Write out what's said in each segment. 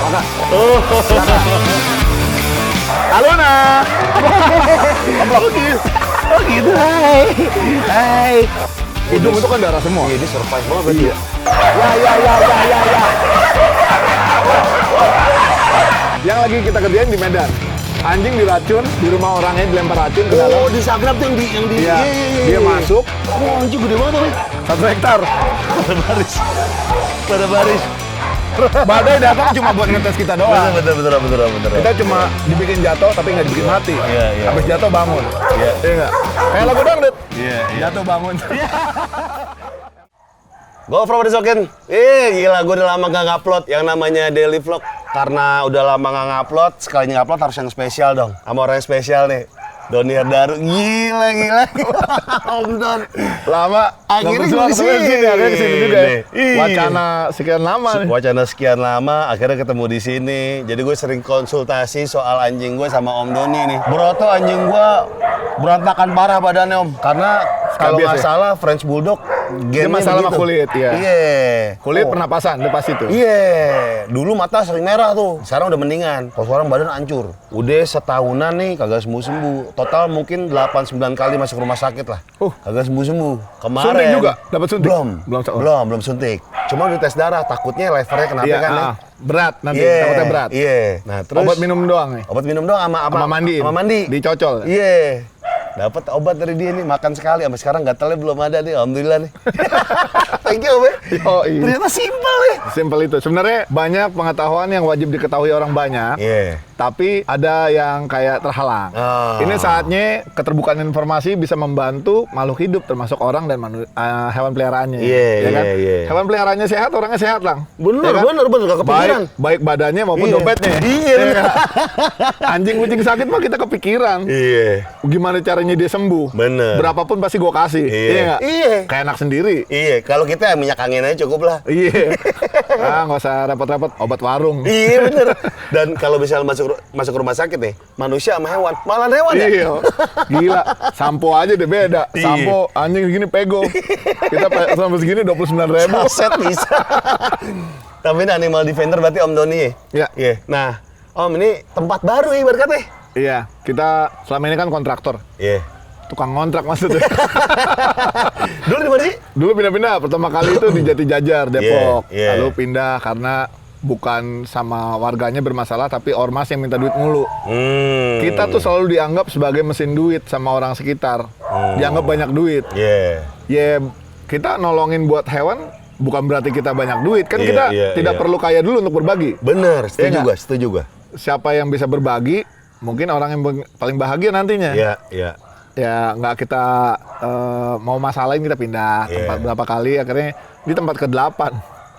makan. Aluna. Oh gitu. Hai. Hidung itu kan darah semua. Ini survive banget berarti ya. Ya. Yang lagi kita kerjain di Medan. Anjing diracun, di rumah orangnya dilempar racun ke dalam. Oh, di Sagrab tuh yang di Iya. Dia masuk. Oh, anjing gede banget, Bang. 1 hektar. Pada baris. Badai datang cuma buat ngetes kita doang. Betul. Kita cuma dibikin jatuh tapi nggak dibikin mati. Iya. Habis jatuh bangun. Iya. Iya nggak? Kayak lagu dangdut. Iya. Jatuh bangun. GoPro disokin. Gila, gue udah lama gak ngupload yang namanya daily vlog. Karena udah lama gak ngupload, sekalinya ngupload harus yang spesial dong. Sama orang yang spesial nih. Doni Herdaru. Gila. Om Don. Lama. Akhirnya nggak kesini. Akhirnya kesini juga ya. Iya. Wacana sekian lama nih. Wacana sekian lama, akhirnya ketemu di sini. Jadi gue sering konsultasi soal anjing gue sama Om Doni nih. Bro tuh anjing gue berantakan parah badannya Om. Karena kalau Skabies nggak ya? salah French Bulldog Dia gennya masalah sama begitu. kulit, ya. Iya. Kulit pernapasan, udah pasti tuh. Iya. Dulu mata sering merah tuh. Sekarang udah mendingan. Kalau sekarang badan hancur. Udah setahunan nih kagak sembuh-sembuh. Total mungkin 8-9 kali masuk rumah sakit lah. Kagak sembuh-sembuh. Kemarin. Suntik juga? Dapat suntik? Belum suntik. Cuma di tes darah, takutnya levernya kenapa Iya, kan ya? berat nanti, Iya, takutnya berat. Iya. Nah, terus Obat minum doang nih. Obat minum doang sama Sama mandi. Sama mandi. Dicocol. Iya. Dapat obat dari dia nih, makan sekali sampai sekarang gatalnya belum ada nih. Alhamdulillah nih. Thank you, Be. Yoi. Ternyata simpel ya. Simpel itu. Sebenarnya banyak pengetahuan yang wajib diketahui orang banyak. Iya. Tapi ada yang kayak terhalang. Ah. Ini saatnya keterbukaan informasi bisa membantu makhluk hidup termasuk orang dan hewan peliharaannya. Iya, ya kan? iya. Hewan peliharaannya sehat, orangnya sehat lang. Bener, Ya kan? bener, gak kepikiran. Baik badannya maupun Iya. dompetnya. Iya, Ya bener. kan? Anjing kucing sakit mah kita kepikiran. Iya. Gimana caranya dia sembuh? Bener. Berapapun pasti gua kasih. Iya. nggak? Iya. Kayak anak sendiri. Iya, kalau kita minyak angin aja cukup lah. Iya. Nggak usah repot-repot. Obat warung. Iya bener. Dan kalau misalnya masuk rumah sakit nih, manusia sama hewan, malah hewan ya. Iya, gila. Sampo aja deh beda. Iya. Sampo anjing segini pego. Kita sampo segini 29.000. Set bisa. Tapi ini Animal Defender berarti Om Doni ya? Iya. Iya. Nah, Om ini tempat baru ya ibaratnya. Iya, kita selama ini kan kontraktor. Iya. Tukang ngontrak maksudnya. Dulu di mana sih? Dulu pindah-pindah. Pertama kali itu di Jati Jajar, Depok. Iya. Lalu pindah karena bukan sama warganya bermasalah, tapi ormas yang minta duit mulu. Kita tuh selalu dianggap sebagai mesin duit sama orang sekitar. Dianggap banyak duit. Iya. Ya, kita nolongin buat hewan bukan berarti kita banyak duit. Kan Iya, kita iya, tidak iya. perlu kaya dulu untuk berbagi. Bener, Iya setuju nggak? gua, setuju gua. Siapa yang bisa berbagi, mungkin orang yang paling bahagia nantinya. Iya, iya. Ya, nggak kita mau masalahin, kita pindah Iya. tempat berapa kali, akhirnya di tempat ke-8.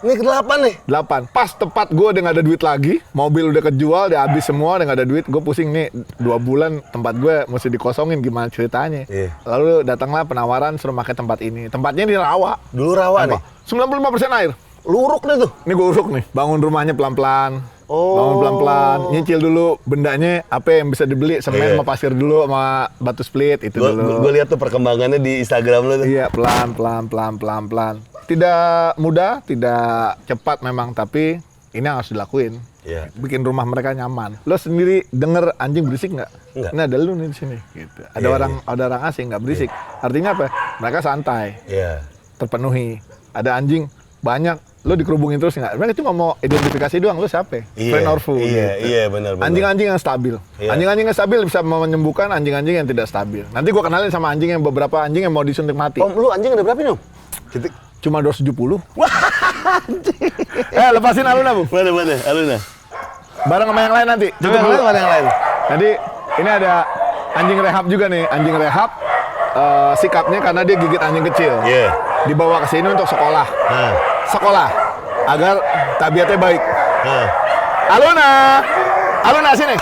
Ini ke-8 nih. 8. Pas tepat gue udah nggak ada duit lagi, mobil udah kejual, udah habis semua, udah nggak ada duit, gue pusing nih 2 bulan tempat gue mesti dikosongin, gimana ceritanya. Iya. Lalu datanglah penawaran suruh pakai tempat ini. Tempatnya di Rawa. Dulu rawa nih. 95% air. Luruk nih tuh. Ini gue uruk nih, bangun rumahnya pelan-pelan. Oh. Bangun pelan-pelan, nyicil dulu bendanya apa yang bisa dibeli, semen Iya. sama pasir dulu sama batu split itu dulu. Gue lihat tuh perkembangannya di Instagram lu tuh. Iya, pelan-pelan. Tidak mudah, tidak cepat memang, tapi ini yang harus dilakuin. Iya. Bikin rumah mereka nyaman. Lo sendiri denger anjing berisik nggak? Nggak. Nah, ada lu nih di sini. Gitu. Ada Iya, orang asing nggak berisik. Artinya apa? Mereka santai, Iya. terpenuhi. Ada anjing banyak, lo dikerubungin terus nggak? Mereka cuma mau identifikasi doang, lo siapa? Friend or foe. Iya, gitu. iya benar. Anjing-anjing yang stabil. Iya. Anjing-anjing yang stabil bisa menyembuhkan anjing-anjing yang tidak stabil. Nanti gua kenalin sama anjing yang beberapa anjing yang mau disuntik mati. Om, lu anjing ada berapa nih, Om? Cuma 270. Wah, anjing. Lepasin Aluna, Bu. Mana? Aluna. Bareng sama yang lain nanti. Coba yang lain, mana yang lain? Jadi, ini ada anjing rehab juga nih. Anjing rehab, sikapnya karena dia gigit anjing kecil. Iya. Dibawa ke sini untuk sekolah. Nah. Sekolah. Agar tabiatnya baik. Nah. Aluna sini.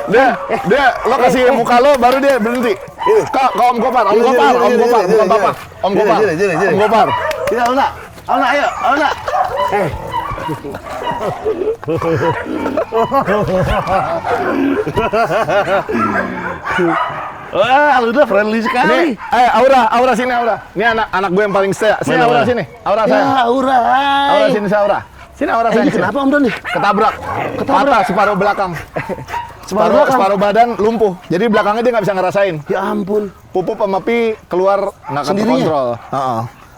Dia, lo kasih muka lo, baru dia berhenti. Ke Om Gopar, bukan Bapak. Om Gopar. Om Gopar. Iya, Aluna, ayo, Aluna. Wah, Aluna friendly sekali. Nih, Aura sini Aura. Ini anak gue yang paling setia. Sini Mana, Aura mana? sini. Aura saya. Ya, Aura. Aura sini saya Aura. Sini orang Ini kenapa Om Don nih? Ketabrak. Patah separuh belakang. Separuh badan lumpuh. Jadi belakangnya dia nggak bisa ngerasain. Ya ampun. Pupup sama Pi keluar nggak kontrol.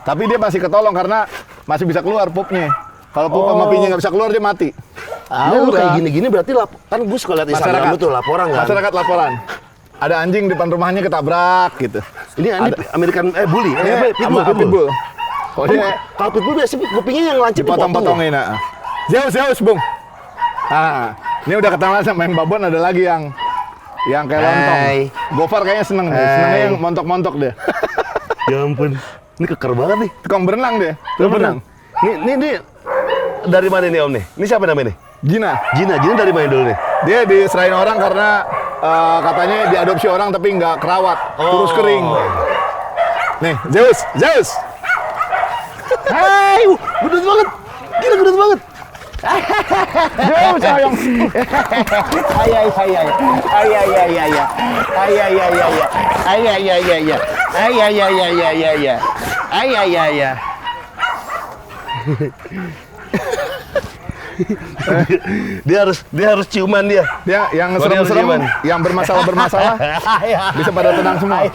Tapi dia masih ketolong karena masih bisa keluar pupnya. Kalau pup sama Pinya nggak bisa keluar dia mati. Lu kayak gini-gini berarti kan gue suka lihat Instagram itu laporan kan? Masyarakat laporan. Ada anjing depan rumahnya ketabrak gitu. Ini American bully. Pitbull. Oh, kalau pitbull biasanya kupingnya yang lancip dipotong-potongin. Zeus, Bung. Ini udah ketahuan sama yang babon, ada lagi yang kayak lontong. Gofar kayaknya seneng deh. Senengnya yang montok-montok deh. Ya ampun. Ini keker banget nih. Tukang berenang deh. Berenang. Ini dari mana nih Om nih? Ini siapa namanya nih? Gina dari mana dulu nih? Dia diserahin orang karena katanya diadopsi orang tapi nggak kerawat, terus kering. Nih, Zeus. Hai, gendut banget. Gila gendut banget. Zeus sayang. Dia harus ciuman dia. Dia yang serem-serem, yang bermasalah bisa pada tenang semua.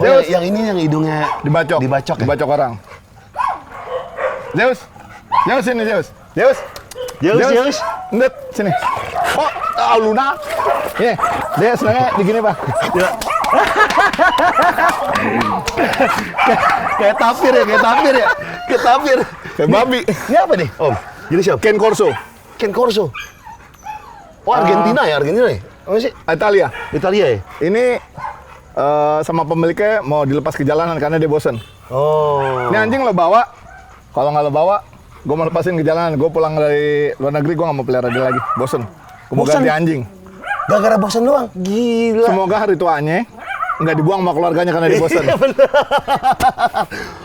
Zeus, yang ini yang hidungnya dibacok orang. Zeus sini Zeus. Ndet sini. Oh, Luna. Dia senangnya begini Pak. Kayak tapir ya. Kayak babi. Ini apa nih, Om? Ini siapa? Ken Corso. Oh, Argentina ya? Apa sih? Italia ya? Ini sama pemiliknya mau dilepas ke jalanan karena dia bosen. Oh. Ini anjing lo bawa. Kalau nggak lo bawa, gue mau lepasin ke jalanan. Gue pulang dari luar negeri, gue nggak mau pelihara dia lagi. Bosen. Gue mau ganti anjing. Gara-gara bosen doang? Gila. Semoga hari tuanya nggak dibuang sama keluarganya karena dia bosen.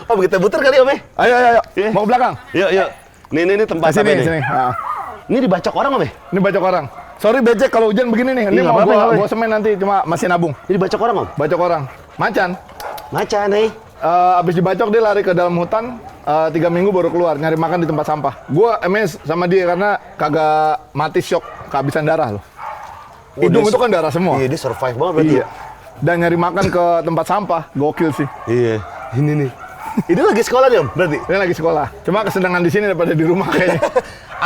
Om, kita putar kali Om ya? Ayo. Mau ke belakang? Yuk. Ini tempat sini. Ini dibacok orang Om ya? Ini bacok orang. Sorry becek kalau hujan begini nih. Ini mau gua semen nanti, cuma masih nabung. Ini bacok orang Om? Bacok orang. Macan nih. Abis dibacok dia lari ke dalam hutan, 3 minggu baru keluar nyari makan di tempat sampah. Gua MS sama dia karena kagak mati shock kehabisan darah loh. Hidung itu kan darah semua. Iya, dia survive banget berarti. Iya. Dan nyari makan ke tempat sampah, gokil sih. Iya, ini nih. Ini lagi sekolah nih Om berarti? Ini lagi sekolah. Cuma kesenangan di sini daripada di rumah kayaknya.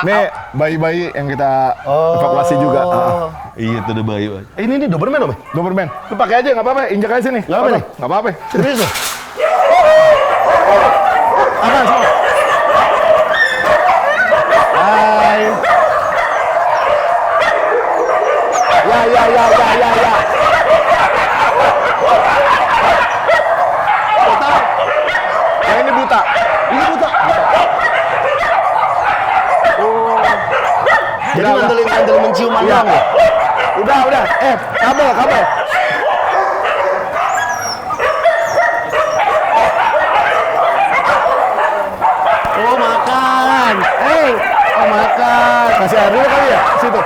Nih bayi-bayi yang kita evakuasi juga. Iya, itu ada bayi. Ini Doberman Om ya? Doberman. Lu pakai aja nggak apa-apa, injak aja sini. Nggak apa nih? Nggak apa-apa. Serius loh? Apa? Hai. Ya. Yang ini buta. Oh. Jadi ngandelin mencium doang ya? Udah. Kabel. Oh, makan. Makan. Kasih air dulu kali ya? Situ.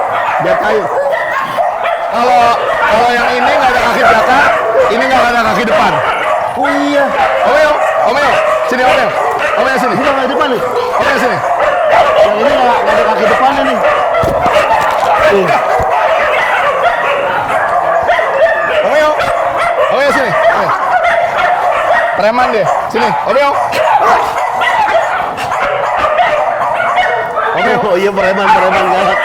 Biar kayu. Kalau yang ini nggak ada kaki belakang, ini nggak ada kaki depan. Oh iya. Omeo. Sini Omeo. Omeo sini. Ini nggak depan nih. Omeo sini. Yang ini nggak ada kaki depannya nih. Omeo sini. Preman deh. Sini. Omeo. Oh iya, preman galak.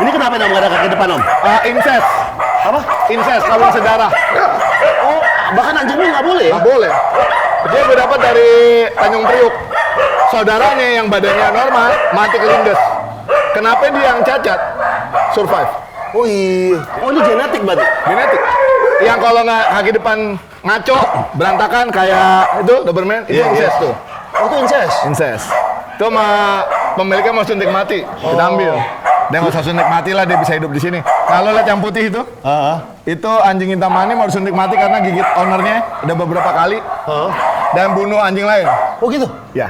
Ini kenapa nggak ada kaki depan Om? Incest. Apa? Incest, kawin sedarah. Oh, bahkan anjing lu nggak boleh ya? Nggak boleh. Dia berdapat dari Tanjung Priuk. Saudaranya yang badannya normal mati kelindes. Kenapa dia yang cacat survive? Oh iya. Oh, ini genetik berarti? Genetik. Yang kalau nggak kaki depan ngaco, berantakan kayak itu Doberman, itu incest tuh. Oh, itu Incest. Itu sama pemiliknya mau suntik mati, kita ambil. Dia nggak usah suntik mati lah, dia bisa hidup di sini. Kalau lihat yang putih itu anjing Intamani mau disuntik mati karena gigit ownernya udah beberapa kali dan bunuh anjing lain. Oh gitu? Ya.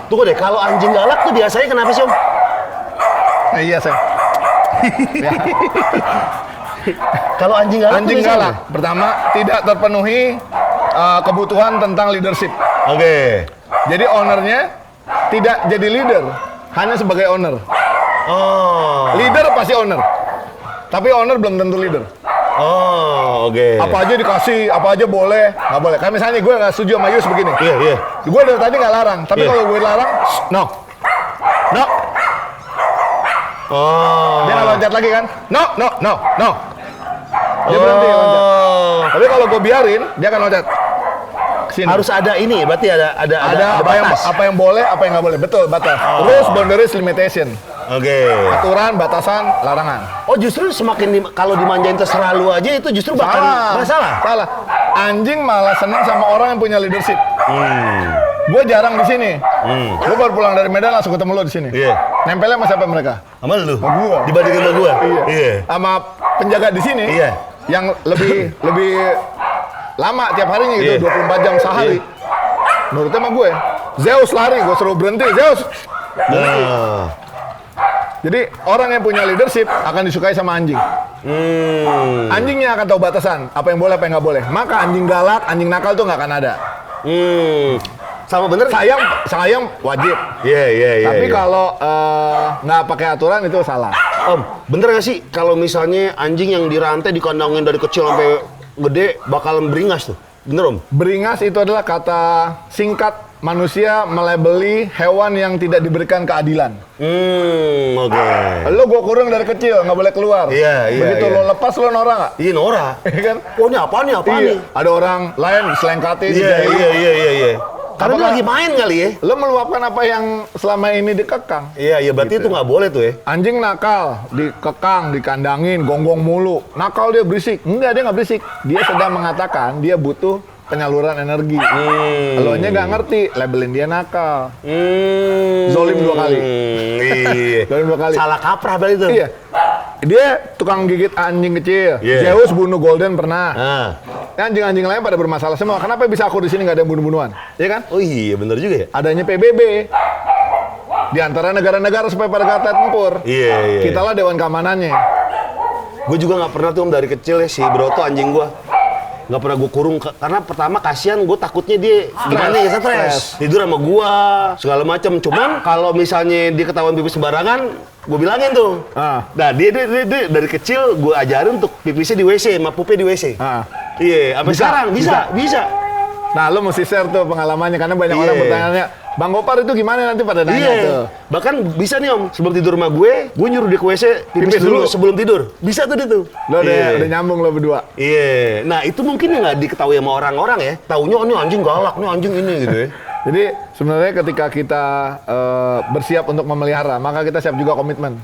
Tunggu deh, kalau anjing galak tuh biasanya kenapa sih Om? Iya saya. Ya. Kalau anjing galak pertama tidak terpenuhi kebutuhan tentang leadership. Oke. Jadi ownernya tidak jadi leader, hanya sebagai owner. Oh. Leader pasti owner. Tapi owner belum tentu leader. Oh, oke. Apa aja dikasih, apa aja boleh, nggak boleh. Kayak misalnya gue nggak setuju sama Yus begini. Iya, iya. Gue dari tadi nggak larang, tapi Iya. kalau gue larang, no. No. Oh. Dia nggak loncat lagi kan? No. Dia berhenti loncat. Tapi kalau gue biarin, dia akan loncat. Sini. Harus ada ini, berarti ada batas. apa yang boleh, apa yang nggak boleh. Betul, batas. Rules, boundaries, limitation. Oke. Aturan, batasan, larangan. Oh, justru semakin kalau dimanjain terserah lu aja itu justru bakal masalah. Salah. Anjing malah senang sama orang yang punya leadership. Gue jarang di sini. Gue baru pulang dari Medan langsung ketemu lo di sini. Iya. Nempelnya sama siapa mereka? Sama lu? Sama gua. Dibandingin sama gua? Iya. Sama penjaga di sini. Iya. Yang lebih lama tiap harinya gitu, Iya. 24 jam sehari. Menurutnya sama gue. Zeus lari, gue suruh berhenti. Zeus. Nah. Jadi orang yang punya leadership akan disukai sama anjing. Anjingnya akan tahu batasan, apa yang boleh, apa yang nggak boleh. Maka anjing galak, anjing nakal tuh nggak akan ada. Sama bener? Sayang wajib. Iya. Tapi kalau nggak pakai aturan itu salah. Om, bener gak sih kalau misalnya anjing yang dirantai dikandangin dari kecil sampai gede bakalan beringas tuh? Bener Om? Beringas itu adalah kata singkat manusia melabeli hewan yang tidak diberikan keadilan. Oke. Lo gue kurung dari kecil, nggak boleh keluar. Iya. Begitu lo lepas, lo norak nggak? Iya, Nora. Iya kan? Oh, ini apaan nih? Iya. Ada orang lain selengkatin. Iya. Karena dia lagi main kali ya? Lo meluapkan apa yang selama ini dikekang. Iya, berarti itu nggak boleh tuh ya? Anjing nakal, dikekang, dikandangin, gonggong mulu. Nakal dia berisik. Enggak, dia nggak berisik. Dia sedang mengatakan dia butuh penyaluran energi. Elonya nggak ngerti, labelin dia nakal. Zolim 2 kali. Iya. Zolim 2 kali. Salah kaprah berarti itu. Iya. Dia tukang gigit anjing kecil. Iya. Zeus bunuh Golden pernah. Nah. Anjing-anjing lain pada bermasalah semua. Kenapa bisa aku di sini nggak ada yang bunuh-bunuhan? Iya kan? Oh iya, bener juga ya? Adanya PBB. Di antara negara-negara supaya pada kata tempur. Iya. Kita lah dewan keamanannya. Gue juga nggak pernah tuh Om, dari kecil ya si Broto anjing gue nggak pernah gue kurung karena pertama kasihan gue takutnya dia gimana ya stres tidur sama gue segala macam. Cuman kalau misalnya dia ketahuan pipis sembarangan gue bilangin tuh. Nah dia dari kecil gue ajarin untuk pipisnya di WC sama pupnya di WC. Iya, sampai sekarang bisa. Nah, lo mesti share tuh pengalamannya karena banyak orang bertanya, Bang Gopar itu gimana nanti pada nanya tuh. Bahkan bisa nih Om, sebelum tidur sama gue nyuruh dia ke WC pipis dulu sebelum tidur. Bisa tuh dia tuh. Lo udah nyambung lo berdua. Iya. Nah, itu mungkin nggak diketahui sama orang-orang ya. Taunya ini anjing galak, ini anjing ini gitu ya. Jadi sebenarnya ketika kita bersiap untuk memelihara, maka kita siap juga komitmen.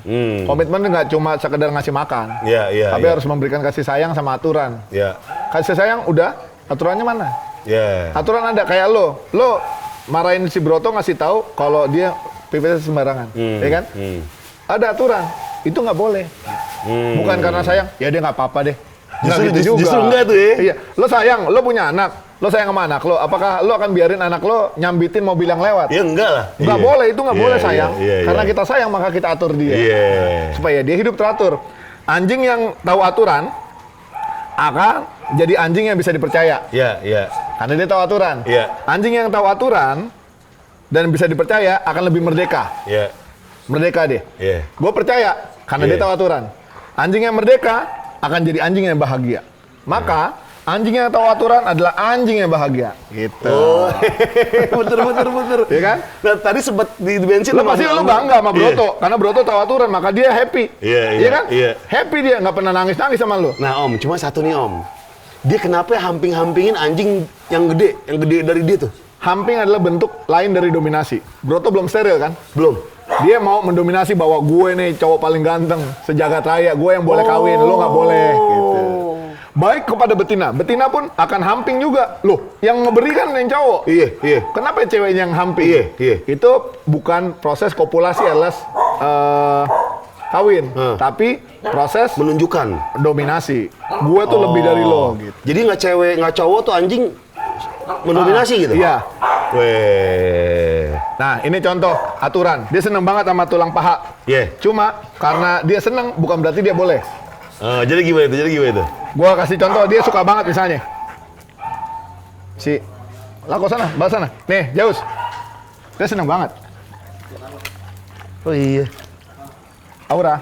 Komitmen nggak cuma sekedar ngasih makan. Iya. Tapi harus memberikan kasih sayang sama aturan. Iya. Kasih sayang udah, aturannya mana? Iya. Aturan ada kayak lo marahin si Broto ngasih tahu kalau dia pipisnya sembarangan, ya kan? Ada aturan, itu nggak boleh. Bukan karena sayang, ya dia nggak apa-apa deh. Justru enggak tuh ya. Iya, lo sayang, lo punya anak, lo sayang sama anak lo, apakah lo akan biarin anak lo nyambitin mobil yang lewat? Ya enggak lah. Nggak boleh, itu nggak boleh sayang. Karena Iya. kita sayang maka kita atur dia. Iya. Supaya dia hidup teratur. Anjing yang tahu aturan akan jadi anjing yang bisa dipercaya. Iya. Karena dia tahu aturan. Iya. Anjing yang tahu aturan dan bisa dipercaya akan lebih merdeka. Iya. Merdeka deh. Iya. Gue percaya karena dia tahu aturan. Anjing yang merdeka akan jadi anjing yang bahagia. Maka anjing yang tahu aturan adalah anjing yang bahagia. Gitu. Oh. Bener. Iya kan? Nah, tadi sempat di bensin Lo pasti lo bangga sama Broto karena Broto tahu aturan maka dia happy. Iya kan? iya. Happy dia nggak pernah nangis sama lo. Nah Om, cuma satu nih Om. Dia kenapa hamping-hampingin anjing yang gede dari dia tuh? Hamping adalah bentuk lain dari dominasi. Broto belum steril kan? Belum. Dia mau mendominasi bahwa gue nih cowok paling ganteng sejagat raya, gue yang boleh kawin, lo nggak boleh. Gitu. Baik kepada betina, betina pun akan hamping juga. Loh, yang ngeberikan yang cowok. Iya. Kenapa ceweknya yang hamping? Iya. Itu bukan proses kopulasi alias kawin, tapi proses Menunjukkan. dominasi. Gue tuh lebih dari lo. Gitu. Jadi nggak cewek nggak cowok tuh anjing mendominasi gitu? Iya. Weh. Nah, ini contoh aturan. Dia seneng banget sama tulang paha. Iya. Cuma karena dia seneng bukan berarti dia boleh. Jadi gimana itu? Gua kasih contoh, dia suka banget misalnya. Lah kok sana, bahas sana. Nih, Jaus. Dia seneng banget. Oh iya. Aura.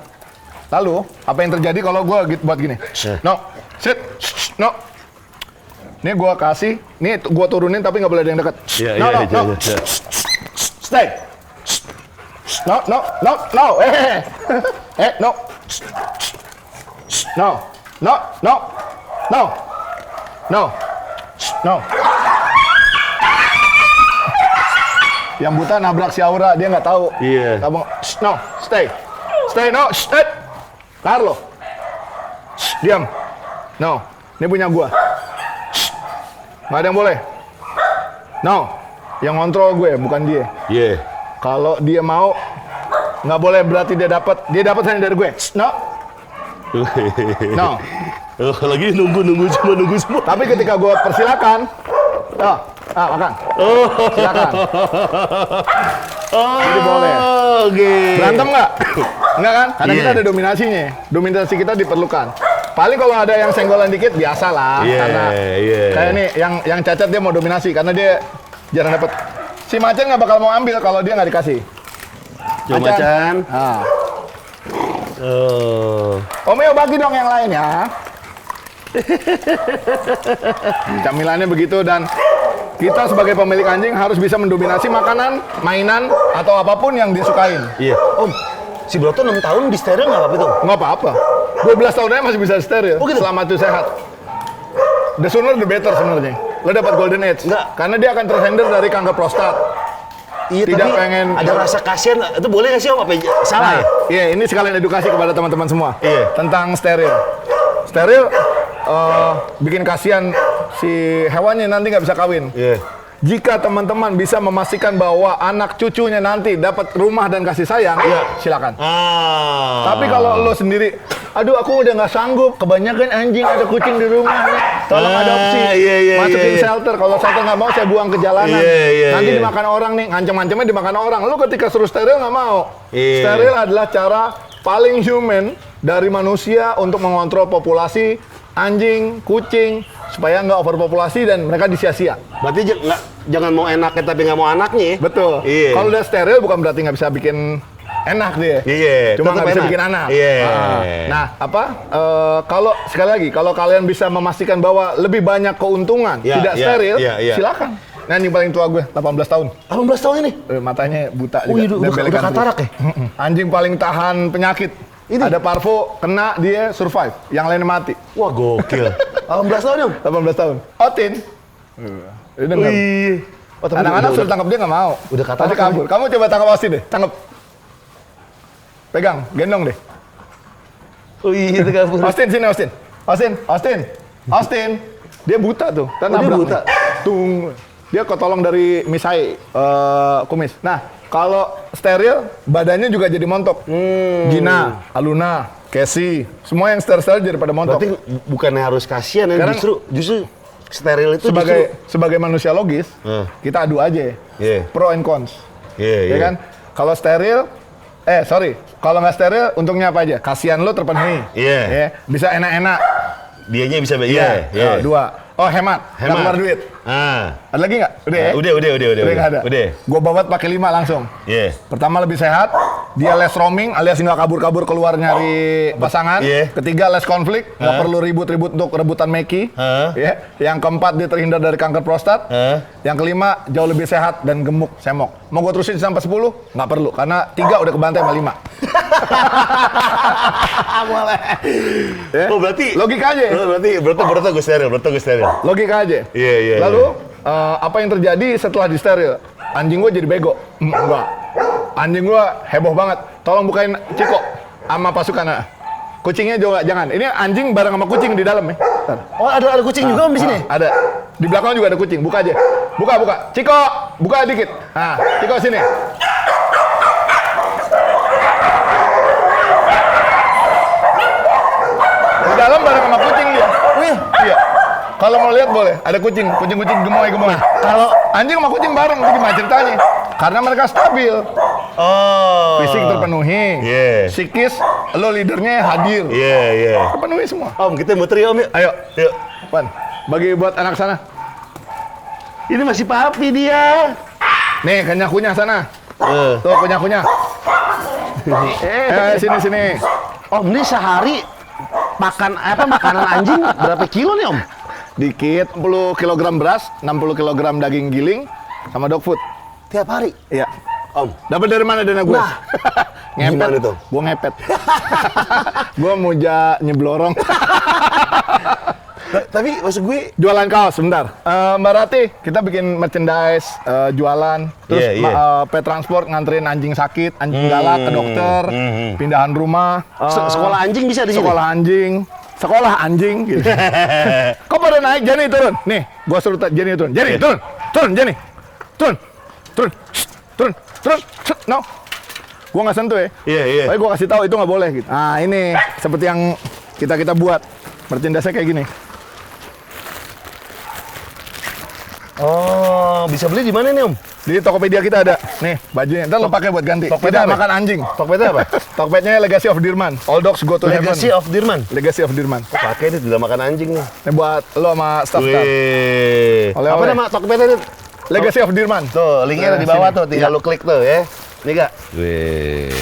Lalu, apa yang terjadi kalau gue buat gini? No, sit, no. Ini gue kasih, nih gue turunin tapi nggak boleh ada yang dekat. No. Stay. No. No. No. Yang buta nabrak si Aura, dia nggak tahu. Iya. Kamu, no, stay, no, stay. Tahan lo. Diam. No, ini punya gua. Nggak ada yang boleh. No, yang ngontrol gue, bukan dia. Iya. Kalau dia mau, nggak boleh berarti dia dapat hanya dari gue. No. No. Lagi nunggu semua. Tapi ketika gue persilakan, makan. Silakan. Jadi boleh. Oke. Berantem nggak? Enggak kan? Karena Iya. kita ada dominasinya. Dominasi kita diperlukan. Paling kalau ada yang senggolan dikit biasa lah. Iya, Karena iya. kayak nih, yang cacat dia mau dominasi karena dia jarang dapet. Si Macan nggak bakal mau ambil kalau dia nggak dikasih. Coba Macan. Ah. Oh. Omeo bagi dong yang lain ya. Camilannya begitu dan kita sebagai pemilik anjing harus bisa mendominasi makanan, mainan, atau apapun yang disukain. Iya. Om, si Broto 6 tahun di steril nggak apa-apa tuh? Nggak apa-apa. 12 tahun aja masih bisa steril. Oh gitu? Selama itu sehat. The sooner the better sebenarnya. Lo dapat golden age. Nggak. Karena dia akan terhinder dari kanker prostat. Iya, Tidak tapi pengen- ada rasa kasihan. Itu boleh nggak sih Om? Apa salah ya? Iya, ini sekalian edukasi kepada teman-teman semua. Iya. Tentang steril. Steril bikin kasihan si hewannya nanti nggak bisa kawin. Iya. Jika teman-teman bisa memastikan bahwa anak cucunya nanti dapat rumah dan kasih sayang, Iya. silakan. Tapi Tapi kalau lo sendiri, aduh aku udah nggak sanggup, kebanyakan anjing ada kucing di rumah, tolong adopsi, iya, masukin iya. shelter. Kalau shelter nggak mau, saya buang ke jalanan. Iya, Nanti iya. dimakan orang nih, ngancem-ngancemnya dimakan orang. Lo ketika suruh steril nggak mau. Iya. Steril adalah cara paling human dari manusia untuk mengontrol populasi anjing, kucing, supaya nggak overpopulasi dan mereka disia-sia. berarti jangan mau enaknya tapi nggak mau anaknya. Betul. Iya. Kalau udah steril bukan berarti nggak bisa bikin enak dia. Iya, Cuma tetap nggak bisa enak. bikin anak. Iya. Nah, kalau sekali lagi, kalau kalian bisa memastikan bahwa lebih banyak keuntungan, Iya, tidak iya, steril, iya, iya. silakan. Nah, yang paling tua gue, 18 tahun. 18 tahun ini? Matanya buta Oh, juga. iya, dan belekan udah terus. katarak ya? Anjing paling tahan penyakit. Ini? Ada parvo, kena dia survive, yang lainnya mati. Wah, gokil. 18 tahun Om? 18 tahun. Otin. Ini denger. Wih. Oh, tapi Anak-anak udah- suruh tangkap dia nggak mau. Udah katarak Pasti kabur. Kamu coba tangkap Austin deh, tangkap. Pegang, gendong deh. Oh iya, itu kabur. Austin sini Austin. Dia buta tuh. Oh, dia Nabrak buta? nih. Tung. Dia ketolong dari misai kumis. Nah, kalau steril badannya juga jadi montok. Gina, Aluna, Casey, semua yang steril jadi pada montok. Berarti bukannya harus kasihan ya, Sekarang- justru steril itu sebagai manusia logis, kita adu aja. Iya. Pro and cons. Iya, Ya kan? Kalau steril, kalau nggak steril, untungnya apa aja? Kasihan lo terpenuhi. Iya. Ya, bisa enak-enak. dianya bisa Iya. iya. Dua. Oh, hemat. Nggak keluar duit. Ah. Ada lagi nggak? Udah ya? Udah. Nggak ada. Udah. Gue babat pakai 5 langsung. Iya. Pertama lebih sehat, dia less roaming alias nggak kabur-kabur keluar nyari pasangan. Iya. Ketiga less konflik, nggak perlu ribut-ribut untuk rebutan Meki. Hah? Ya. Yang keempat dia terhindar dari kanker prostat. Hah? Yang kelima jauh lebih sehat dan gemuk, semok. Mau gue terusin sampai 10? Nggak perlu, karena 3 udah kebantai sama 5. Boleh. Ya? Oh, berarti Logika aja. berarti gue steril. Logika aja. Iya. Lalu apa yang terjadi setelah di steril? Anjing gue jadi bego? Enggak. Anjing gue heboh banget. Tolong bukain Ciko sama pasukan. Kucingnya juga jangan. Ini anjing bareng sama kucing di dalam ya. Ntar. Oh, ada kucing juga Om di sini. Ada. Di belakang juga ada kucing. Buka aja. Buka. Ciko, buka dikit. Nah, Ciko sini. Di dalam bareng sama kucing dia. Oh iya. Kalau mau lihat boleh, ada kucing gemoy. Kalau anjing sama kucing bareng, itu gimana ceritanya? Karena mereka stabil, Oh. fisik terpenuhi, Iya. psikis, lo leadernya hadir, Iya. terpenuhi semua. Om, kita muter ya Om yuk. Ayo, Yuk. Pan, bagi buat anak sana. Ini masih papi dia. Nih, kunyah sana. Eh. Tuh, kunyah. Sini. Om, ini sehari makanan anjing berapa kilo nih Om? Dikit, 60 kg beras, 60 kg daging giling, sama dog food. Tiap hari? Iya. Om, Dapat dari mana dana gue? Nah, ngepet gimana tuh? Gue ngepet. Gue muja nyeblorong. Tapi maksud gue Jualan kaos, sebentar. Mbak Rati, kita bikin merchandise, jualan. Terus pet transport nganterin anjing sakit, anjing galak ke dokter, pindahan rumah. sekolah anjing bisa di sini? Sekolah anjing gitu. Kok pada naik, Jenny turun. Nih, gua suruh Jenny turun. Jenny turun Jenny. Turun. No. Gua nggak sentuh ya. Iya. Tapi gua kasih tahu itu nggak boleh gitu. Nah, ini seperti yang kita buat. Merchandise-nya kayak gini. Oh, bisa beli di mana nih Om? Di Tokopedia kita ada. Nih, bajunya. Ntar lo pakai buat ganti. Tokopedia Kita apa? makan anjing. Tokopedia apa? Tokopedia Legacy of Dirman. All dogs go to Legacy heaven. of Dirman. Legacy of Dirman. Oh, pakai nih, tidak makan anjing nih. Ini buat lo sama staff-staff. Wih. Oleh-oleh. Apa nama Tokopedia ini? Legacy of Dirman. Tuh, linknya ada di bawah Sini. tuh, tinggal Ya. lu klik tuh ya. Ini Kak. Wih.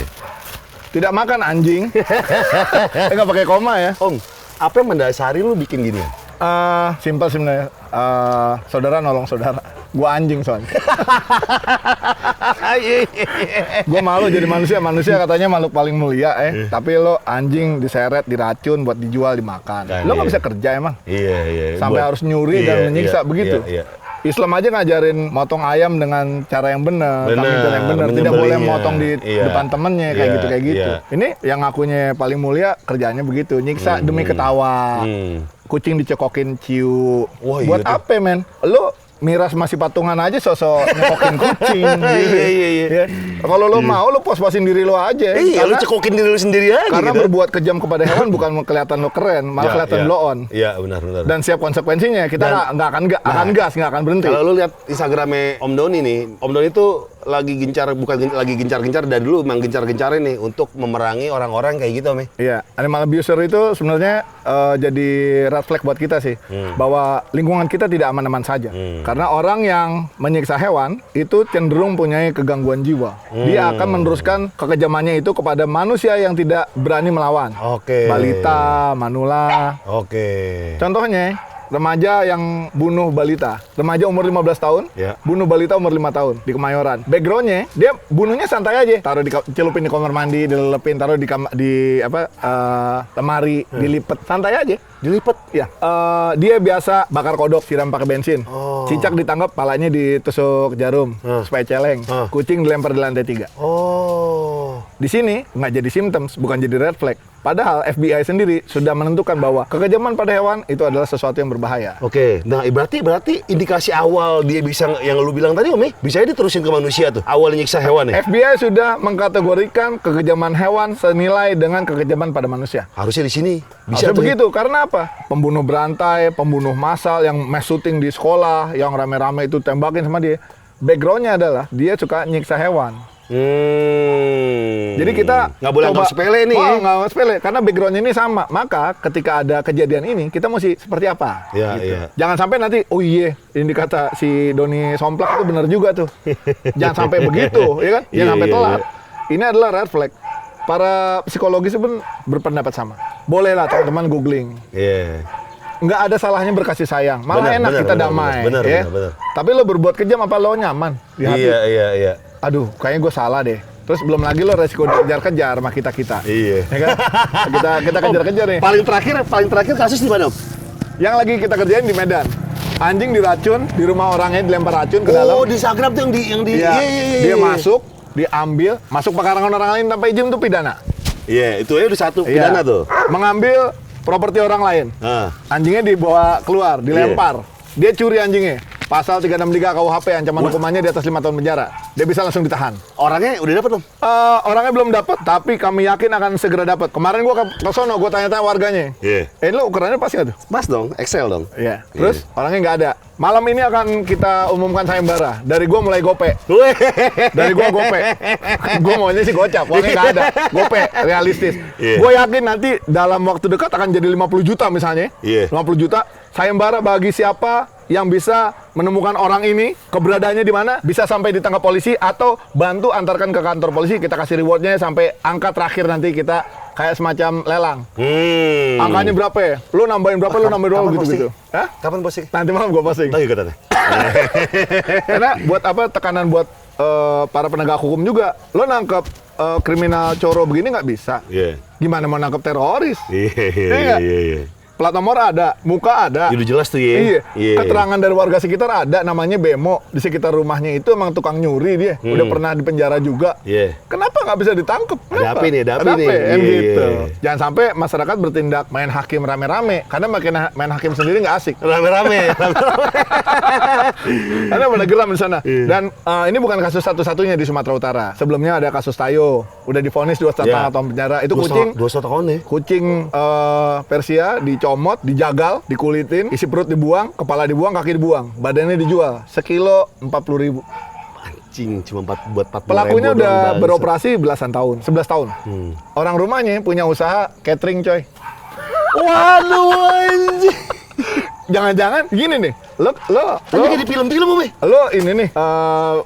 Tidak makan anjing. Nggak pakai koma ya. Om, apa yang mendasari lu bikin gini? Simpel sebenarnya. Saudara nolong saudara. Gua anjing soalnya. Gua malu jadi manusia. Manusia katanya makhluk paling mulia tapi lo anjing diseret, diracun buat dijual, dimakan. Kan, Lo nggak iya. bisa kerja emang. Iya. Sampai harus nyuri dan menyiksa begitu. Iya. Islam aja ngajarin motong ayam dengan cara yang benar, Benar, tanggung jawab yang benar. Tidak boleh menyembelihnya. motong di Iya. depan temennya kayak Iya, gitu. iya. Ini yang ngakunya paling mulia kerjaannya begitu, nyiksa demi ketawa. Kucing dicekokin ciu. Wah, iya Buat tuh. apa men? Lo miras masih patungan aja sosok nyekokin kucing. Iya. Ya. Kalau lo mau lo pos-posin diri lo aja. Iya, lu cekokin diri lu sendiri aja karena gitu. berbuat kejam kepada hewan bukan kelihatan lo keren, malah kelihatan blow on. Iya, benar. Dan siap konsekuensinya, kita nggak akan gas, nggak akan berhenti. Kalau lu lihat Instagramnya Om Doni nih, Om Doni tuh lagi lagi gencar-gencar dari dulu emang gencar-gencarin nih untuk memerangi orang-orang kayak gitu, Om. Iya, animal abuser itu sebenarnya jadi red flag buat kita sih, bahwa lingkungan kita tidak aman-aman saja. Karena orang yang menyiksa hewan itu cenderung punya kegangguan jiwa. Dia akan meneruskan kekejamannya itu kepada manusia yang tidak berani melawan. Oke. Balita, manula. Oke. Contohnya, remaja yang bunuh balita. Remaja umur 15 tahun, Ya. bunuh balita umur 5 tahun di Kemayoran. Backgroundnya, dia bunuhnya santai aja. Taruh celupin di kamar mandi, dilelepin, taruh di lemari, dilipet. Santai aja. Dilipet. Ya, dia biasa bakar kodok, siram pakai bensin. Cicak ditangkap, palanya ditusuk jarum supaya celeng. Kucing dilempar di lantai 3. Oh. Di sini nggak jadi symptoms, bukan jadi red flag. Padahal FBI sendiri sudah menentukan bahwa kekejaman pada hewan itu adalah sesuatu yang berbahaya. Oke, nah berarti indikasi awal dia bisa yang lu bilang tadi Om, bisa diterusin ke manusia tuh. Awal nyiksa hewan ya. FBI sudah mengkategorikan kekejaman hewan senilai dengan kekejaman pada manusia. Harusnya di sini bisa Harusnya tuh. begitu, karena apa? Pembunuh berantai, pembunuh massal yang mass shooting di sekolah, yang rame-rame itu tembakin sama dia. Backgroundnya adalah dia suka nyiksa hewan. Jadi kita nggak boleh anggap sepele nih. nggak anggap sepele, karena backgroundnya ini sama. Maka ketika ada kejadian ini, kita mesti seperti apa? Iya, gitu. iya. Jangan sampai nanti, oh iya, ini dikata si Doni Somplak itu benar juga tuh. Jangan sampai begitu, ya kan? Jangan Iya, sampai iya, telat. Ini adalah red flag. Para psikologis pun berpendapat sama. Boleh lah teman-teman googling. Iya. Nggak ada salahnya berkasih sayang. Malah Benar, enak benar, kita benar, damai. benar, ya. benar. Tapi lo berbuat kejam apa lo nyaman di hati? Iya. Aduh, kayaknya gue salah deh. Terus belum lagi lo resiko dikejar-kejar sama kita-kita. Iya. Ya kan? Kita kejar-kejar nih. Paling terakhir kasus di mana Om? Yang lagi kita kerjain di Medan. Anjing diracun, di rumah orangnya dilempar racun ke dalam. Oh, di Instagram tuh yang di Iya, iya. dia masuk, diambil, masuk pekarangan orang lain tanpa izin itu pidana. Iya, itu ya udah satu Iya. pidana tuh. Mengambil properti orang lain. Nah. Anjingnya dibawa keluar, dilempar. Dia curi anjingnya. Pasal 363 KUHP, ancaman hukumannya di atas 5 tahun penjara. Dia bisa langsung ditahan. Orangnya udah dapet Om? Orangnya belum dapat, tapi kami yakin akan segera dapat. Kemarin gua ke sono, gua tanya-tanya warganya. Iya. Lo ukurannya pas nggak tuh? Pas dong, Excel dong. Iya. Terus orangnya nggak ada. Malam ini akan kita umumkan sayembara. Dari gua mulai gope. Weh. Dari gua gope. Gua maunya sih gocap, uangnya nggak ada. Gope, realistis. Iya. Gua yakin nanti dalam waktu dekat akan jadi 50 juta misalnya. Iya. 50 juta. sayembara bagi siapa yang bisa menemukan orang ini, keberadaannya di mana, bisa sampai ditangkap polisi atau bantu antarkan ke kantor polisi, kita kasih rewardnya sampai angka terakhir nanti kita kayak semacam lelang. Angkanya berapa ya? Lu nambahin berapa, lu nambahin berapa gitu-gitu. Hah? Kapan posting? Nanti malam gua posting. Tahu juga tadi. Karena buat apa tekanan buat para penegak hukum juga. Lo nangkep kriminal coro begini nggak bisa. Iya. Gimana mau nangkep teroris? Iya. Plat nomor ada, muka ada. Udah jelas tuh ya. Iya. Keterangan dari warga sekitar ada, namanya Bemo. Di sekitar rumahnya itu emang tukang nyuri dia. Udah pernah di penjara juga. Iya. Kenapa nggak bisa ditangkep? Ada apa nih? Kan Iya, gitu. iya. Jangan sampai masyarakat bertindak main hakim rame-rame. Karena main hakim sendiri nggak asik. Rame-rame. Karena pada geram di sana. Iya. Dan ini bukan kasus satu-satunya di Sumatera Utara. Sebelumnya ada kasus Tayo. Udah divonis 2,5 tahun penjara. Itu kucing. 2,5 tahun nih. Kucing Persia dicomot, dijagal, dikulitin, isi perut dibuang, kepala dibuang, kaki dibuang, badannya dijual sekilo 40.000. Anjing, cuma buat 40.000. Pelakunya udah doang, beroperasi belasan tahun, 11 tahun. Orang rumahnya punya usaha catering, coy. Waduh, anjing. Jangan-jangan gini nih, lo Kayak di film-film, Om. lo ini nih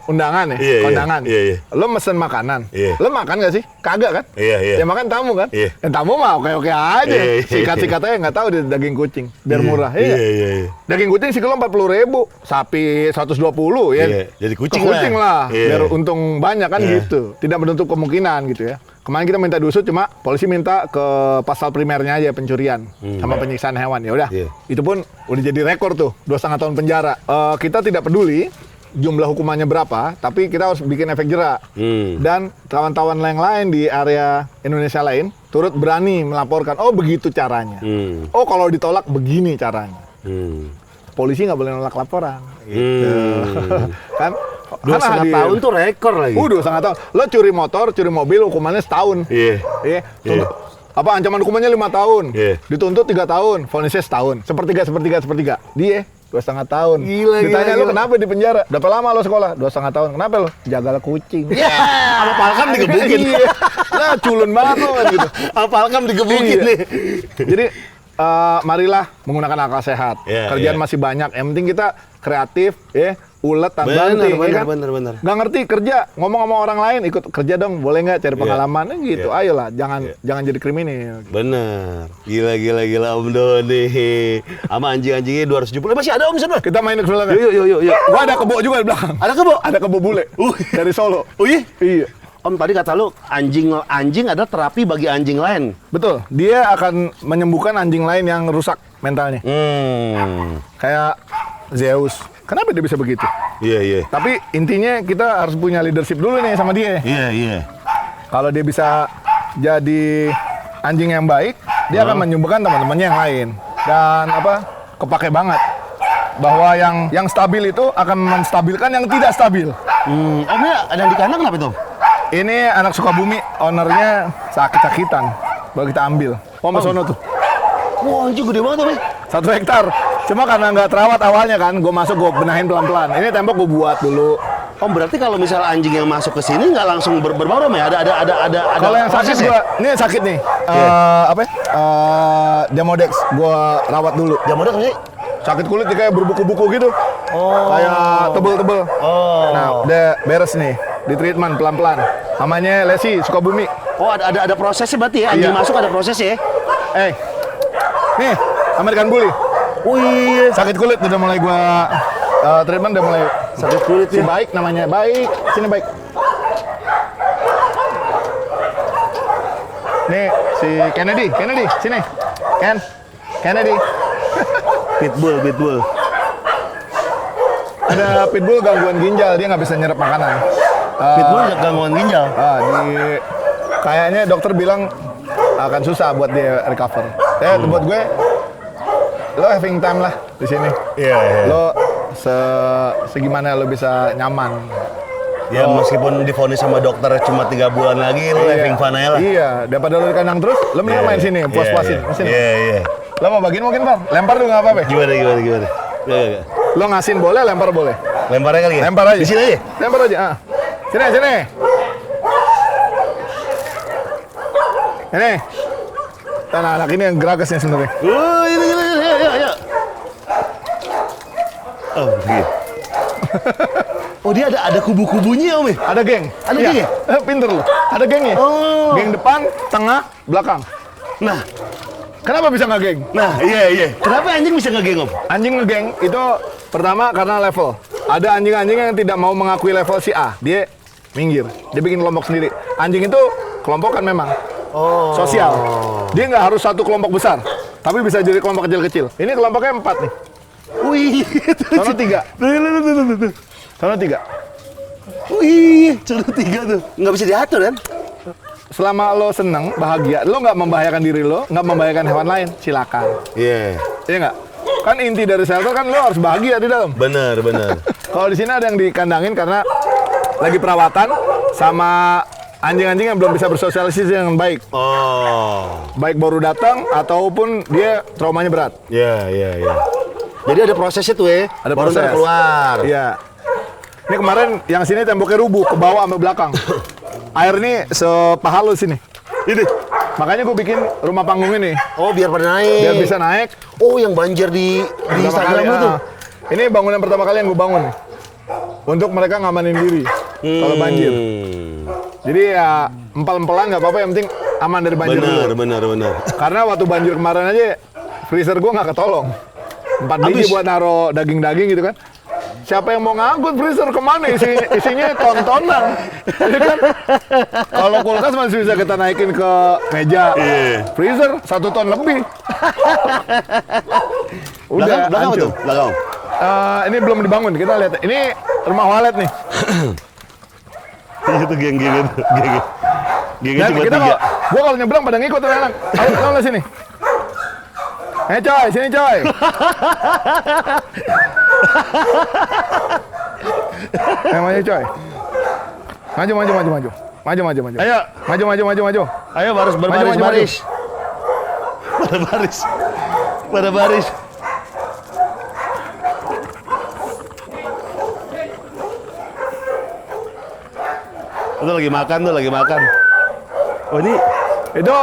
undangan ya, Iya, kondangan. iya. Lo mesen makanan. Iya. Lo makan gak sih? Kagak kan? Iya. Ya makan tamu kan? Iya. Tamu mah oke-oke aja. Iya. Sikat-sikat aja nggak tahu di daging kucing. Biar murah. Iya. Daging kucing sekilo 40.000, sapi 120 ya. Iya, jadi kucing lah. Iya. Biar untung banyak kan Iya. gitu. Tidak menutup kemungkinan gitu ya. Kemarin kita minta diusut, cuma polisi minta ke pasal primernya aja, pencurian sama penyiksaan hewan. Ya udah, Iya. itu pun udah jadi rekor tuh, 2,5 tahun penjara. Kita tidak peduli jumlah hukumannya berapa, tapi kita harus bikin efek jerak. Dan kawan-kawan yang lain di area Indonesia lain turut berani melaporkan, oh begitu caranya. Oh kalau ditolak begini caranya. Polisi nggak boleh nolak laporan. Gitu. Kan? 2,5 tahun tuh rekor lagi. 2,5 tahun. Lo curi motor, curi mobil, hukumannya setahun. Iya. Tuntut. Apa ancaman hukumannya 5 tahun? Iya. Dituntut 3 tahun, vonisnya setahun. Sepertiga. Dia 2,5 tahun. Ditanya lo kenapa di penjara? Berapa lama lo sekolah? 2,5 tahun. Kenapa lo? Jagal kucing. Ya, sama Palkam digebukin. Iya. Nah, culun banget lo kan gitu. Sama Palkam digebukin Iya. nih. Jadi marilah menggunakan akal sehat. Iya, Kerjaan iya. masih banyak. Yang penting kita kreatif, ulet tanpa banting, ya kan? Bener. Nggak ngerti kerja, ngomong sama orang lain, ikut kerja dong, boleh nggak cari pengalaman gitu. Iya. Ayolah, jangan jadi kriminal. Bener. Gila Om Doni. Sama anjing-anjingnya 270. Masih ada Om sana. Kita main ke belakang. Yuk. Gua ada kebo juga di belakang. Ada kebo? Ada kebo bule dari Solo. Oh iya? Iya. Om tadi kata lu anjing ada terapi bagi anjing lain. Betul. Dia akan menyembuhkan anjing lain yang rusak mentalnya. Kayak Zeus. Kenapa dia bisa begitu? Iya. Tapi intinya kita harus punya leadership dulu nih sama dia. Iya. Kalau dia bisa jadi anjing yang baik, dia akan menyembuhkan teman-temannya yang lain. Dan kepake banget. Bahwa yang stabil itu akan menstabilkan yang tidak stabil. Om ya ada yang di kandang kenapa tuh? Ini anak Sukabumi, ownernya sakit-sakitan. Baru kita ambil. Sono tuh. Wah anjing gede banget Om. 1 hektar. Cuma karena nggak terawat awalnya kan, gue masuk gue benahin pelan-pelan. Ini tembok gue buat dulu. Om berarti kalau misal anjing yang masuk ke sini nggak langsung berbau Om ya? Ada. Kalau yang sakit prosesnya? gue, ini yang sakit nih. Demodex, gue rawat dulu. Jamur nggak sih? Sakit kulit dia kayak berbuku-buku gitu. Kayak tebel-tebel. Nah, udah beres nih. Di treatment pelan-pelan. Namanya lesi Sukabumi. Oh ada prosesnya berarti ya? Anjing Iya. masuk ada prosesnya ya? Nih American Bully. Oh iya. Sakit kulit udah mulai gua treatment, udah mulai Sakit kulit si ya? Baik namanya. Baik, sini Baik. Nih si Kennedy, sini. Kennedy. Pitbull. Ada pitbull gangguan ginjal, dia nggak bisa nyerap makanan. Pitbull gangguan ginjal. Kayaknya dokter bilang akan susah buat dia recover. Buat gue, lo having time lah di sini. Iya. Lo segimana lo bisa nyaman. Ya meskipun divonis sama dokter cuma 3 bulan lagi, lu having fun aja lah. Iya, daripada lo di kandang terus, lo mending main sini, puas-puasin. Sini. Iya. Lo mau bagiin mungkin, Pak? Lempar dulu nggak apa-apa. Gimana? Gak. Lo ngasin boleh, lempar boleh. Lemparnya kali ya? Lempar aja. Di sini aja? Lempar aja. Sini. Ini. Anak-anak ini yang geragas nih sebenarnya. Oh, ini. Oh, gitu. Oh, dia ada kubu-kubunya, Om. Ada geng. Ada Iya. geng ya? Pinter lu. Ada gengnya. Oh. Geng depan, tengah, belakang. Nah, Kenapa bisa nggak geng? iya. Kenapa anjing bisa ngegeng, Om? Anjing ngegeng itu pertama karena level. Ada anjing-anjing yang tidak mau mengakui level si A. Dia minggir. Dia bikin kelompok sendiri. Anjing itu kelompokan memang. Oh. Sosial. Dia nggak harus satu kelompok besar. Tapi bisa jadi kelompok kecil-kecil. Ini kelompoknya 4 nih. Wih. Sono 3. Sono 3. Wih, cuma 3 tuh. Nggak bisa diatur kan? Selama lo seneng, bahagia, lo nggak membahayakan diri lo, nggak membahayakan hewan lain, silakan. Iya. Iya nggak? Kan inti dari shelter kan lo harus bahagia di dalam. Bener. Kalau di sini ada yang dikandangin karena lagi perawatan sama anjing-anjing yang belum bisa bersosialisasi dengan baik. Oh. Baik baru datang ataupun dia traumanya berat. Iya. Jadi ada prosesnya tuh ya. Ada baru proses. ntar keluar. Iya. Ini kemarin yang sini temboknya rubuh ke bawah sampai belakang. Air ini sepaha lo sini. Ini. Makanya gue bikin rumah panggung ini Oh, biar pada naik. biar bisa naik. Oh, yang banjir di Pertama Instagram kali, lu tuh. Ini bangunan pertama kali yang gue bangun nih. Untuk mereka ngamanin diri kalau banjir. Jadi ya empal-empalan nggak apa-apa, yang penting aman dari banjir dulu. Bener. Karena waktu banjir kemarin aja freezer gue nggak ketolong. 4 biji Habis. buat naro daging-daging gitu kan. Siapa yang mau ngangkut freezer kemana? Isinya tontonan. Jadi kan kalau kulkas masih bisa kita naikin ke meja. Iya. Freezer 1 ton lebih. Udah Belakang hancur. tuh? Belakang. Ini belum dibangun, kita lihat. Ini rumah walet nih. Itu geng itu. Geng Dan cuma kita 3. gua kalau nyebrang pada ngikut anak. Ayo sini. Coy, sini coy. Maju coy. Maju. Ayo. Maju. Ayo berbaris. Pada baris. Itu lagi makan. Oh, ini Itu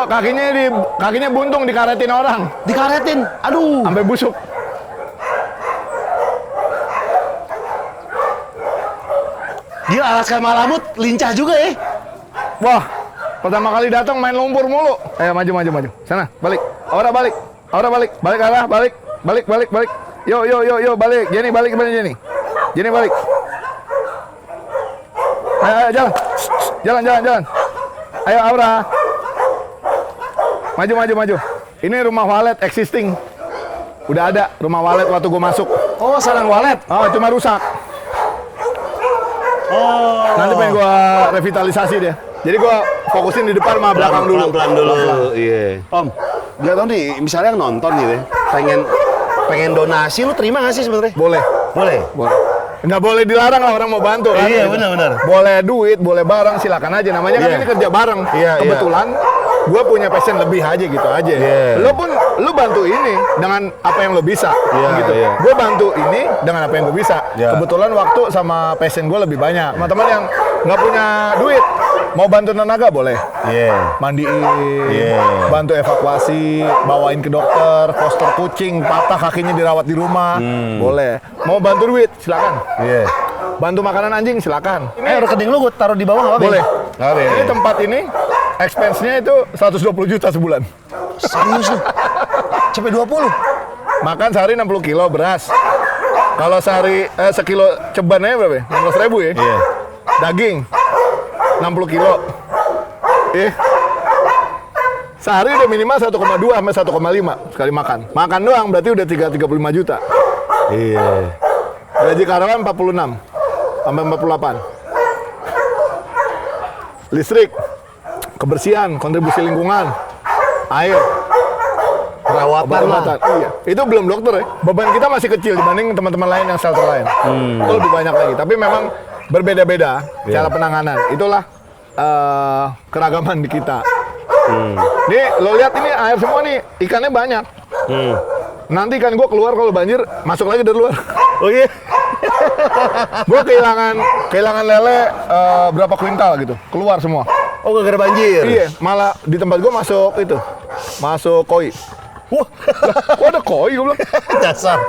kakinya buntung dikaretin orang, dikaretin. Aduh. sampai busuk. Dia Alaska Malamut lincah juga ya. Wah, pertama kali datang main lumpur mulu. Ayo maju. Sana, balik. Aura balik. Balik arah, balik. Yo, balik. Jenny balik ke Jenny. Jenny balik. Ayo, jalan. Ayo Aura. Maju. Ini rumah walet existing. Udah ada rumah walet waktu gue masuk. Oh, sarang walet. Oh, cuma rusak. Oh. Nanti pengen gue revitalisasi dia. Jadi gue fokusin di depan sama belakang dulu. Pelan-pelan dulu. Iya. Om, nggak tahu nih, misalnya yang nonton gitu ya, pengen donasi, lu terima nggak sih sebenarnya? Boleh. Boleh. Nggak boleh dilarang lah orang mau bantu kan. Iya, benar. Boleh duit, boleh barang, silakan aja. Namanya kan Iya. ini kerja bareng. Iya. Kebetulan gue punya passion lebih aja gitu aja. Iya. Lu bantu ini dengan apa yang lo bisa. Iya, gitu. iya. Gue bantu ini dengan apa yang gue bisa. Iya. Kebetulan waktu sama passion gue lebih banyak. Teman-teman yang nggak punya duit, mau bantu tenaga boleh. Iya. Mandiin, Iya. bantu evakuasi, bawain ke dokter, poster kucing patah kakinya dirawat di rumah, boleh. Mau bantu duit, silakan. Iya. Bantu makanan anjing, silakan. Rekening lu gue taruh di bawah nggak apa-apa? Boleh. Nggak apa ya? Ini tempat ini, expense-nya itu 120 juta sebulan. Serius lu? Sampai 20? Makan sehari 60 kilo beras. Kalau sehari sekilo cebannya berapa ya? 16.000 ya? Iya. Daging 60 kilo. Sehari udah minimal 1,2 sampai 1,5 sekali makan. Makan doang berarti udah 35 juta. Iya. Gaji karyawan 46 sampai 48. Listrik, kebersihan, kontribusi lingkungan, air, Perawatan lah. obat-obatan. Iya. Itu belum dokter ya. Beban kita masih kecil dibanding teman-teman lain yang shelter lain. Itu lebih banyak lagi. Tapi memang berbeda-beda cara penanganan. Itulah keragaman di kita. Nih, lo lihat ini air semua nih, ikannya banyak. Nanti kan gue keluar kalau banjir, masuk lagi dari luar. Oh iya. Gue kehilangan lele berapa kuintal gitu, keluar semua. Oh, gara-gara banjir. Iya, malah di tempat gue masuk koi. Wah, kok ada koi gue bilang. Dasar.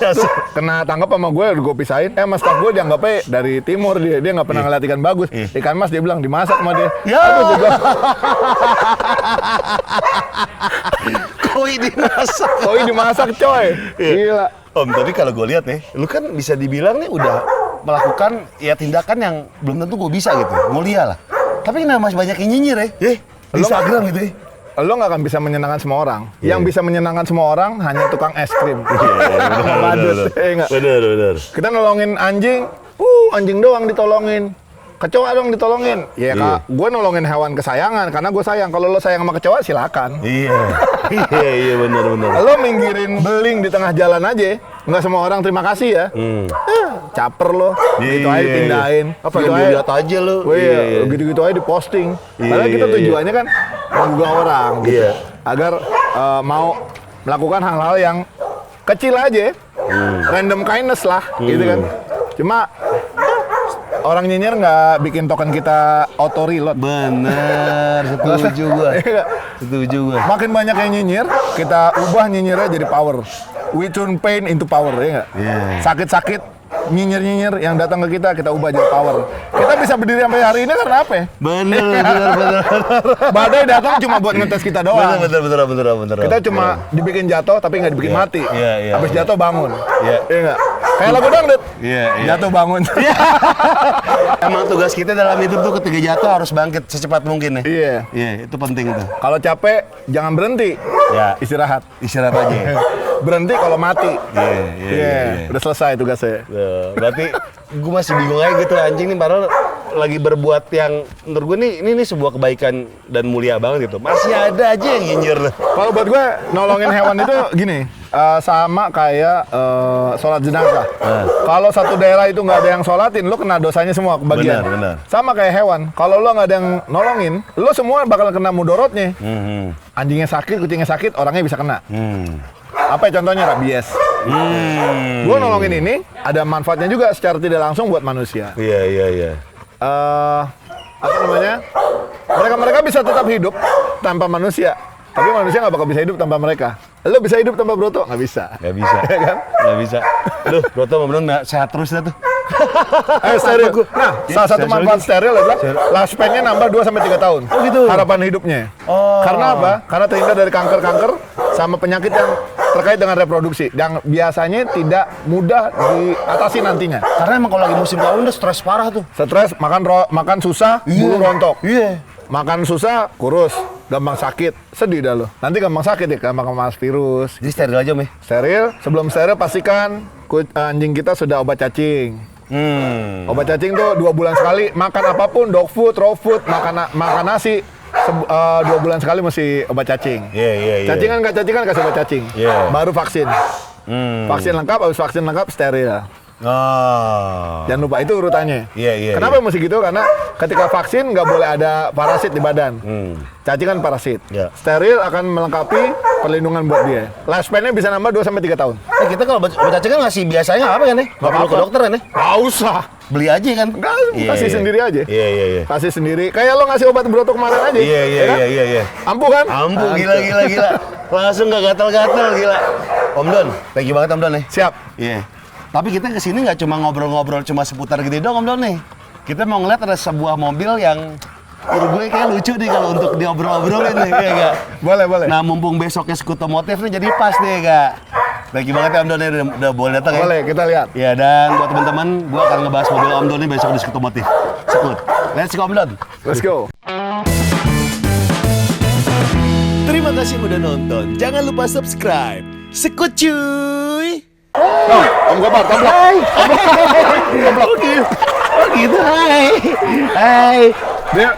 Dasar. Kena tangkap sama gue pisahin. Mas staff gue dianggapnya dari timur dia nggak pernah ngeliat ikan bagus. Ikan mas dia bilang dimasak sama dia. Ya. Aduh, gue bilang, Koi dimasak. koi dimasak coy. Gila. Om, tapi kalau gue lihat nih, lu kan bisa dibilang nih udah melakukan ya tindakan yang belum tentu gue bisa gitu, mulia lah. Tapi kenapa masih banyak yang nyinyir ya? Di Instagram gitu ya? Lo nggak akan bisa menyenangkan semua orang. Yang bisa menyenangkan semua orang hanya tukang es krim. Bener. Kita nolongin anjing, anjing doang ditolongin. Kecoa dong ditolongin. Ya kak, gue nolongin hewan kesayangan karena gue sayang. Kalau lo sayang sama kecoa silakan. Iya bener. Lo minggirin beling di tengah jalan aja, nggak semua orang terima kasih ya. Caper lo, gitu aja pindahin. Apa yang dilihat aja lo? Gitu-gitu aja diposting. Karena kita tujuannya kan menggugah orang, gitu. Agar mau melakukan hal-hal yang kecil aja, random kindness lah, gitu kan. Cuma orang nyinyir nggak bikin token kita auto reload. Bener, setuju gua. Setuju gua. Makin banyak yang nyinyir, kita ubah nyinyirnya jadi power. We turn pain into power, ya nggak? Sakit-sakit, nyinyir-nyinyir yang datang ke kita ubah jadi power. Kita bisa berdiri sampai hari ini karena apa? Bener. Badai datang cuma buat ngetes kita doang. Bener. Kita cuma dibikin jatuh tapi nggak dibikin mati. Habis jatuh bangun. Iya nggak? Kayak lagu dangdut. Jatuh bangun. Emang tugas kita dalam hidup tuh ketika jatuh harus bangkit secepat mungkin ya. Iya, itu penting tuh. Kalau capek jangan berhenti. Istirahat aja. Berhenti kalau mati. Iya. Udah selesai tugasnya. Berarti gue masih bingung aja gitu anjing nih padahal lagi berbuat yang menurut gue nih ini sebuah kebaikan dan mulia banget gitu. Masih ada aja yang nyinyir. Kalau buat gue nolongin hewan itu gini, sama kayak sholat jenazah. Kalau satu daerah itu nggak ada yang sholatin, lo kena dosanya semua kebagian. Benar. Sama kayak hewan, kalau lo nggak ada yang nolongin, lo semua bakal kena mudorotnya. Anjingnya sakit, kucingnya sakit, orangnya bisa kena. Apa ya contohnya rabies? Gue nolongin ini ada manfaatnya juga secara tidak langsung buat manusia. Iya. Apa namanya? Mereka bisa tetap hidup tanpa manusia, tapi manusia nggak bakal bisa hidup tanpa mereka. Lo bisa hidup tanpa Broto? Nggak bisa. Nggak bisa. Ya kan? Nggak bisa. Aduh, Broto bener-bener sehat terus dah tuh. Steril. Nah, salah satu manfaat steril adalah lifespan-nya nambah 2-3 tahun. Oh gitu? Harapan hidupnya. Karena apa? Karena terhindar dari kanker-kanker sama penyakit yang terkait dengan reproduksi yang biasanya tidak mudah diatasi nantinya. Karena emang kalau lagi musim kawin udah stres parah tuh. Stres, makan susah, bulu rontok. Iya. Makan susah, kurus, gampang sakit, sedih dah lo. Nanti gampang sakit ya, gampang kena virus. Jadi steril aja, Meh. Steril, sebelum steril pastikan anjing kita sudah obat cacing. Obat cacing tuh 2 bulan sekali, makan apapun, dog food, raw food, makan nasi. 2 bulan sekali mesti obat cacing. Iya. Cacingan nggak cacingan kasih obat cacing. Baru vaksin. Vaksin lengkap, habis vaksin lengkap steril. Jangan lupa itu urutannya. Kenapa mesti gitu? Karena ketika vaksin nggak boleh ada parasit di badan. Cacing kan parasit. Steril akan melengkapi perlindungan buat dia. Lifespan-nya bisa nambah 2-3 tahun. Kita kalau obat cacing kan ngasih biasanya apa kan nih? Nggak perlu ke dokter kan nih? Nggak usah. Beli aja kan? Nggak, kasih sendiri aja. Iya. Kasih sendiri. Kayak lo ngasih obat Broto kemarin aja. Iya. Ampuh kan? Ampuh, gila. Langsung nggak gatal-gatal, gila. Om Don, thank you banget Om Don nih. Siap. Iya. Tapi kita kesini nggak cuma ngobrol-ngobrol cuma seputar gitu dong Om Don nih. Kita mau ngeliat ada sebuah mobil yang menurut gue kayak lucu nih kalau untuk diobrol-obrolin nih, ya Kak? Boleh. Nah, mumpung besoknya Skutomotif nih jadi pas nih, Kak. Thank you banget ya Om Don, udah boleh datang ya. Boleh, kita lihat. Ya, dan buat teman-teman, gue akan ngebahas mobil Om Don nih besok di Skutomotif. Sekut. Let's go Om Don. Let's go. Terima kasih udah nonton. Jangan lupa subscribe. Sekut cuy. Om Gobar, tabrak. Oh gitu. Hai. Dia,